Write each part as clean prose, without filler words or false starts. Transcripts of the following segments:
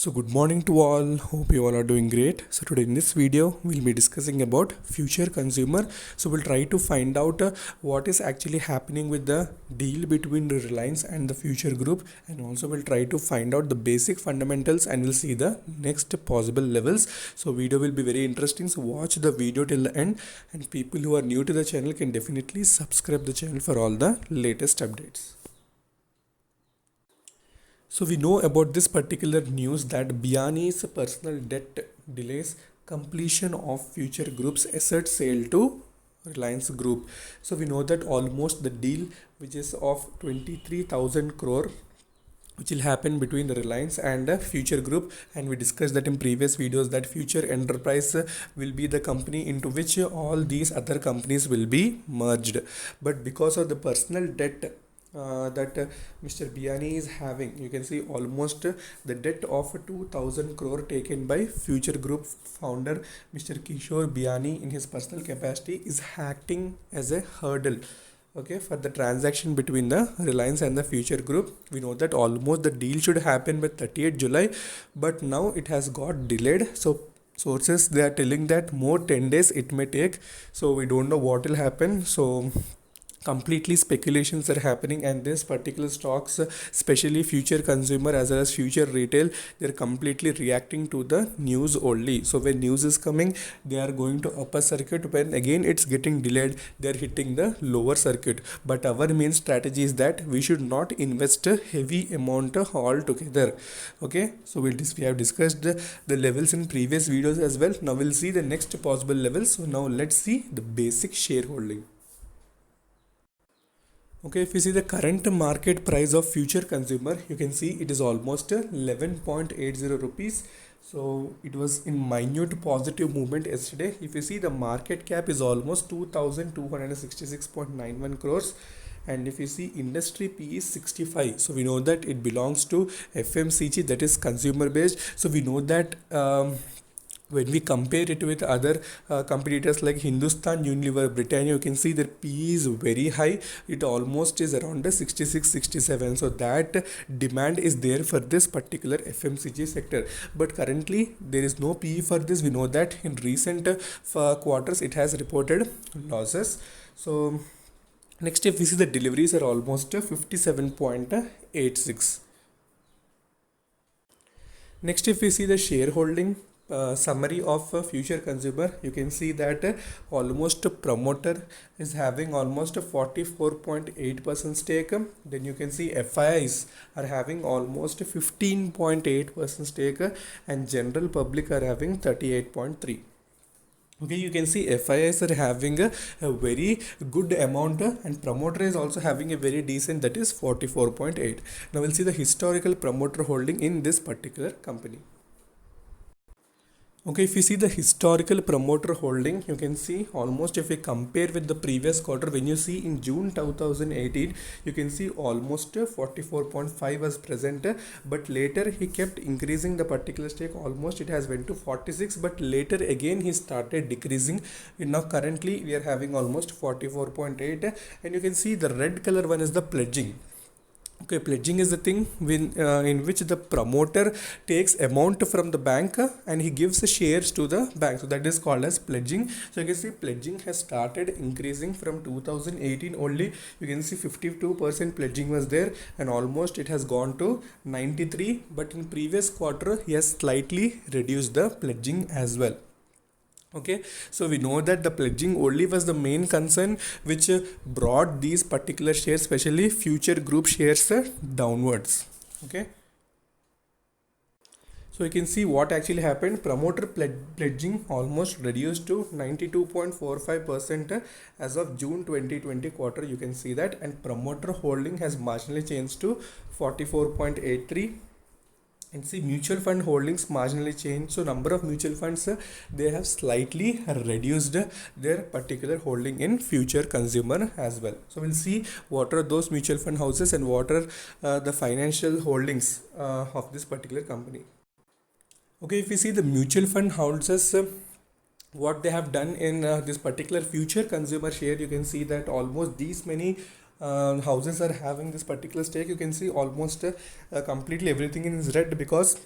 So good morning to all. Hope you all are doing great. So today in this video we'll be discussing about future consumer. So we'll try to find out what is actually happening with the deal between the Reliance and the Future Group, and also we'll try to find out the basic fundamentals and we'll see the next possible levels. So video will be very interesting. So watch the video till the end, and people who are new to the channel can definitely subscribe the channel for all the latest updates. So we know about this particular news that Biani's personal debt delays completion of Future Group's asset sale to Reliance Group. So we know that almost the deal, which is of 23,000 crore, which will happen between the Reliance and the Future Group, and we discussed that in previous videos that Future Enterprise will be the company into which all these other companies will be merged. But because of the personal debt that Mr. Biani is having, you can see almost the debt of 2000 crore taken by Future Group founder Mr. Kishore Biani in his personal capacity is acting as a hurdle, okay, for the transaction between the Reliance and the Future Group. We know that almost the deal should happen by 30th July, but now it has got delayed. So sources, they are telling that more 10 days it may take. So we don't know what will happen. So completely speculations are happening, and this particular stocks, especially Future Consumer as well as Future Retail, they're completely reacting to the news only. So when news is coming, they are going to upper circuit. When again it's getting delayed, they're hitting the lower circuit. But our main strategy is that we should not invest a heavy amount altogether. Okay, so we have discussed the levels in previous videos as well. Now we'll see the next possible levels. So now let's see the basic shareholding. Okay, if you see the current market price of Future Consumer, you can see it is almost 11.80 rupees. So it was in minute positive movement yesterday. If you see, the market cap is almost 2266.91 crores. And if you see, industry P is 65. So we know that it belongs to FMCG, that is consumer based. So we know that when we compare it with other competitors like Hindustan Unilever, Britannia, you can see their P is very high. It almost is around the 66, 67. So that demand is there for this particular FMCG sector. But currently there is no PE for this. We know that in recent quarters it has reported losses. So next, if we see, the deliveries are almost 57.86. Next, if we see the shareholding summary of Future Consumer, you can see that almost promoter is having almost a 44.8% stake. Then you can see FIIs are having almost 15.8% stake, and general public are having 38.3%. Okay, you can see FIIs are having a very good amount, and promoter is also having a very decent, that is 44.8. Now we'll see the historical promoter holding in this particular company. Okay, if you see the historical promoter holding, you can see almost, if we compare with the previous quarter, when you see in June 2018, you can see almost 44.5 was present, but later he kept increasing the particular stake. Almost it has went to 46, but later again he started decreasing. Now currently we are having almost 44.8, and you can see the red color one is the pledging. Okay, pledging is the thing in which the promoter takes amount from the bank and he gives the shares to the bank. So that is called as pledging. So you can see pledging has started increasing from 2018 only. You can see 52% pledging was there, and almost it has gone to 93. But in previous quarter he has slightly reduced the pledging as well. Okay, so we know that the pledging only was the main concern which brought these particular shares, especially Future Group shares, downwards. Okay, so you can see what actually happened. Promoter pledging almost reduced to 92.45% as of June 2020 quarter. You can see that, and promoter holding has marginally changed to 44.83. And see, mutual fund holdings marginally changed. So number of mutual funds, they have slightly reduced their particular holding in Future Consumer as well. So we'll see what are those mutual fund houses and what are the financial holdings of this particular company. Okay, if we see the mutual fund houses, what they have done in this particular Future Consumer share, you can see that almost these many houses are having this particular stake. You can see almost completely everything is red, because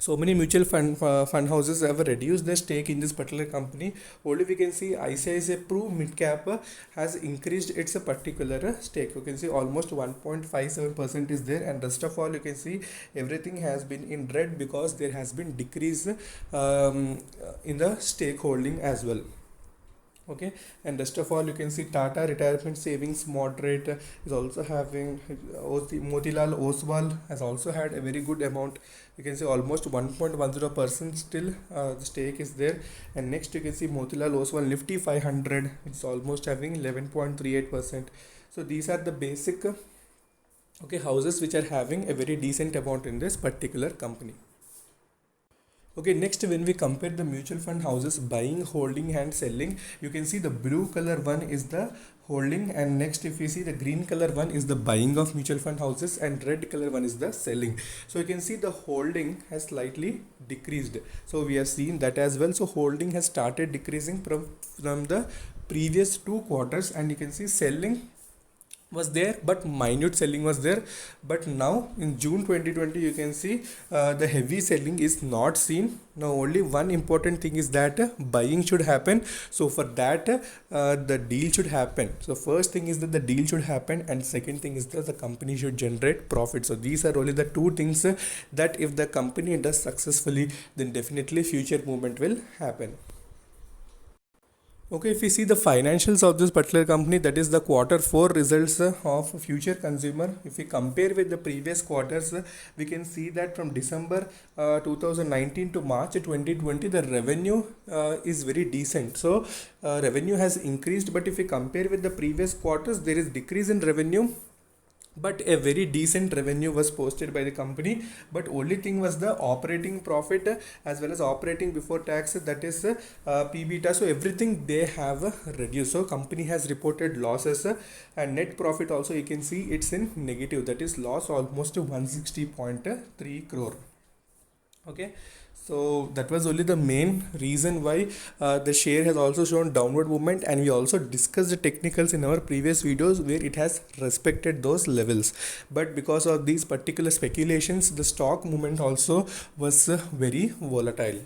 so many mutual fund houses have reduced their stake in this particular company. Only we can see ICICI Pru mid cap has increased its particular stake. You can see almost 1.57% is there, and rest of all you can see everything has been in red because there has been decrease in the stakeholding as well. Okay, and rest of all you can see Tata Retirement Savings Moderate is also having Motilal Oswal has also had a very good amount. You can see almost 1.10% still the stake is there. And next you can see Motilal Oswal Nifty 500, it's almost having 11.38%. So these are the basic okay houses which are having a very decent amount in this particular company. Okay, next when we compare the mutual fund houses buying, holding and selling, you can see the blue color one is the holding, and next if you see the green color one is the buying of mutual fund houses, and red color one is the selling. So you can see the holding has slightly decreased. So we have seen that as well. So holding has started decreasing from the previous 2 quarters, and you can see selling was there but minute selling was there. But now in June 2020 you can see the heavy selling is not seen. Now only one important thing is that buying should happen. So for that the deal should happen. So first thing is that the deal should happen, and second thing is that the company should generate profit. So these are only the two things that if the company does successfully, then definitely future movement will happen. Okay, if we see the financials of this particular company, that is the quarter 4 results of future consumer. If we compare with the previous quarters, we can see that from December 2019 to March 2020, the revenue is very decent. So revenue has increased, but if we compare with the previous quarters, there is decrease in revenue, but a very decent revenue was posted by the company. But only thing was the operating profit as well as operating before tax, that is PBITA. So everything they have reduced. So company has reported losses, and net profit also you can see it's in negative, that is loss almost 160.3 crore. Okay, so that was only the main reason why the share has also shown downward movement, and we also discussed the technicals in our previous videos where it has respected those levels. But because of these particular speculations, the stock movement also was very volatile.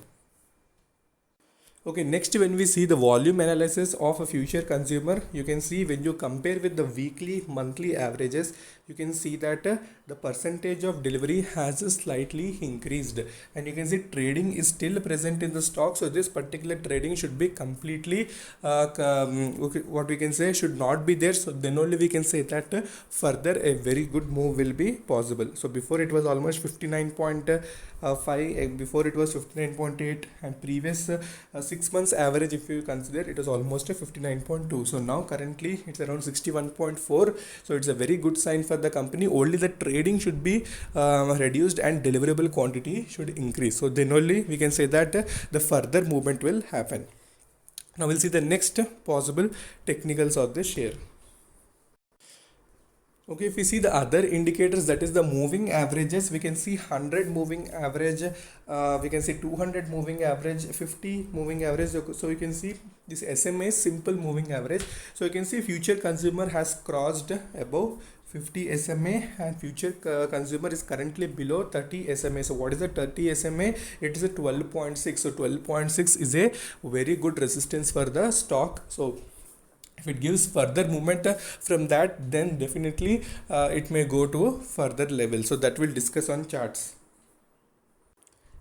Okay, next when we see the volume analysis of a future consumer, you can see when you compare with the weekly, monthly averages, you can see that the percentage of delivery has slightly increased, and you can see trading is still present in the stock. So this particular trading should be completely okay, what we can say should not be there. So then only we can say that further a very good move will be possible. So before it was almost 59.5, before it was 59.8, and previous 6 months average if you consider, it was almost a 59.2. So now currently it's around 61.4. So it's a very good sign for the company. Only the trading should be reduced and deliverable quantity should increase. So then only we can say that the further movement will happen. Now we'll see the next possible technicals of the share. Okay, if we see the other indicators, that is the moving averages, we can see 100 moving average, we can see 200 moving average, 50 moving average. So you can see this SMA simple moving average. So you can see future consumer has crossed above 50 SMA, and future consumer is currently below 30 SMA. So what is the 30 SMA? It is a 12.6. So 12.6 is a very good resistance for the stock. So if it gives further movement from that, then definitely it may go to further level. So that we'll discuss on charts.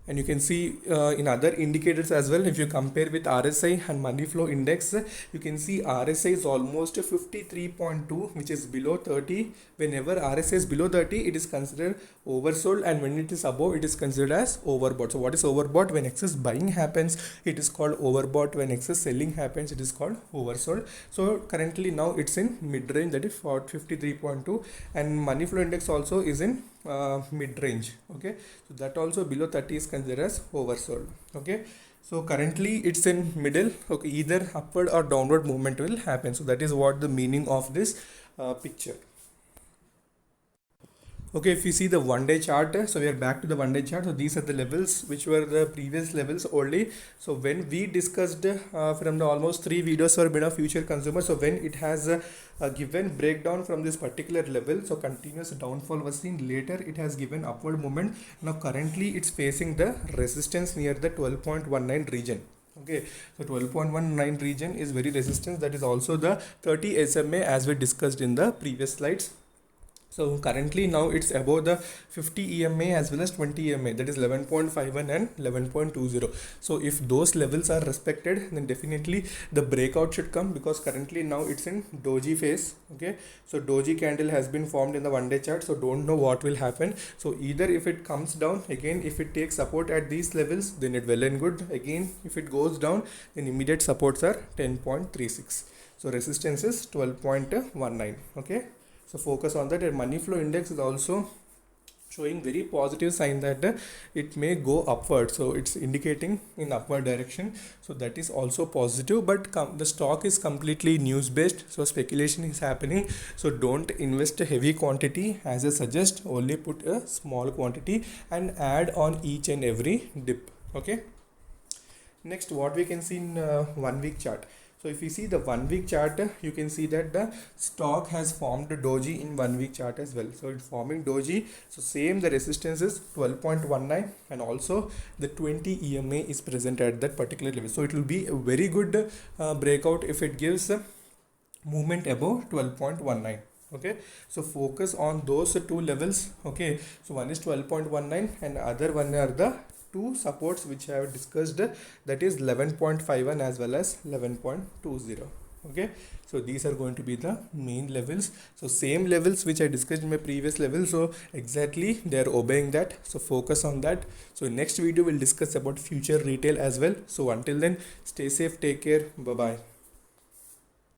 And you can see in other indicators as well. If you compare with RSI and money flow index, you can see RSI is almost 53.2, which is below 30. Whenever RSI is below 30, it is considered oversold, and when it is above, it is considered as overbought. So what is overbought? When excess buying happens, it is called overbought. When excess selling happens, it is called oversold. So currently now it's in mid range, that is for 53.2, and money flow index also is in mid range. Okay, so that also below 30 is considered as oversold. Okay, so currently it's in middle. Okay, either upward or downward movement will happen. So that is what the meaning of this picture. Okay, if you see the 1 day chart, so we are back to the 1 day chart. So these are the levels which were the previous levels only. So when we discussed from the almost 3 videos for been a future consumer, so when it has a given breakdown from this particular level, so continuous downfall was seen. Later it has given upward movement. Now currently it's facing the resistance near the 12.19 region. Okay, so 12.19 region is very resistance. That is also the 30 SMA as we discussed in the previous slides. So currently now it's above the 50 EMA as well as 20 EMA, that is 11.51 and 11.20. So if those levels are respected, then definitely the breakout should come, because currently now it's in doji phase. Okay, so doji candle has been formed in the 1 day chart, so don't know what will happen. So either if it comes down again, if it takes support at these levels, then it well and good. Again, if it goes down, then immediate supports are 10.36. So resistance is 12.19. Okay, so focus on that. And money flow index is also showing very positive sign that it may go upward, so it's indicating in upward direction, so that is also positive. But the stock is completely news based, so speculation is happening, so don't invest a heavy quantity. As I suggest, only put a small quantity and add on each and every dip. Okay, next what we can see in 1 week chart. So if you see the 1 week chart, you can see that the stock has formed a doji in 1 week chart as well. So it's forming doji. So same, the resistance is 12.19 and also the 20 EMA is present at that particular level. So it will be a very good breakout if it gives movement above 12.19. Okay, so focus on those two levels. Okay, so one is 12.19 and other one are the two supports which I have discussed, that is 11.51 as well as 11.20. Okay, so these are going to be the main levels. So same levels which I discussed in my previous level, so exactly they are obeying that, so focus on that. So next video we'll discuss about future retail as well. So until then, stay safe, take care, bye bye.